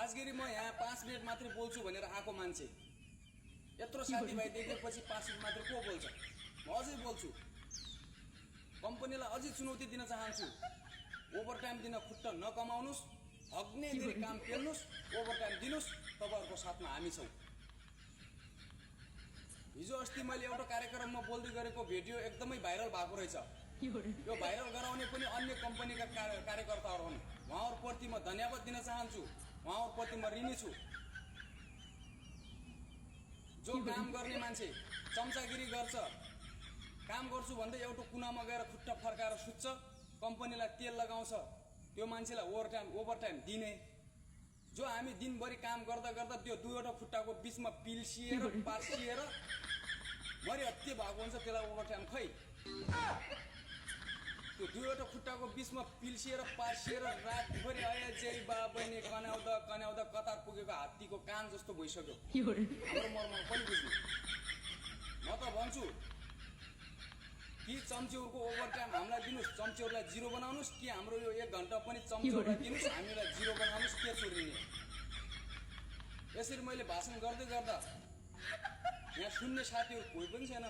खासगरी म यहाँ 5 मिनट मात्रै बोल्छु भनेर आएको मान्छे यत्रो साथीभाइ देखेपछि 5 मिनट मात्र को बोल्छ म अझै बोल्छु कम्पनीलाई अझै चुनौती दिन चाहन्छु ओभर टाइम दिन खुट्टा नकमाउनुस् हग्ने गरी काम पेल्नुस् ओभर टाइम दिनुस् तपाईहरुको साथमा हामी छौं हिजो अस्ति मैले एउटा कार्यक्रममा बोल्दै गरेको भिडियो एकदमै भाइरल भएको रहेछ यो भाइरल गराउने पनि अन्य कम्पनीका कार्यकर्ताहरू हुन् उहाँहरुप्रति म धन्यवाद दिन चाहन्छु उहाँहरुप्रति म ऋणी छु जो काम गर्ने मान्छे चम्चागिरी गर्छ काम गर्छु भन्दै एउटा कुनामा गएर खुट्टा फर्काएर सुत्छ कम्पनीलाई तेल लगाउँछ त्यो मान्छेलाई ओभर टाइम दिने जो हामी दिनभरि काम गर्दा गर्दा त्यो दुईवटा खुट्टाको बीचमा पिल्सिएर पासिएर मरि हत्ते भएको हुन्छ त्यसलाई ओभर टाइम खै त्यो दुईवटा खुट्टाको बीचमा पिल्सिएर पासिएर रातभरि आए जय बाबैले कन्याउँदा कतार पुगेको हात्तीको कान जस्तो भइसक्यो हाम्रो मर्म पनि बुझ्नु म त भन्छु कि चम्चेहरूको ओभर टाइम हामीलाई दिनुस् चम्चेहरूलाई जिरो बनाउनुस् कि हाम्रो यो 1 घण्टा पनि चम्चेहरूलाई दिनुस् हामीलाई जिरो बनाउनुस् के चोरिने यसरी मैले भाषण गर्दै गर्दा यहाँ सुन्ने साथीहरू कोही पनि छैन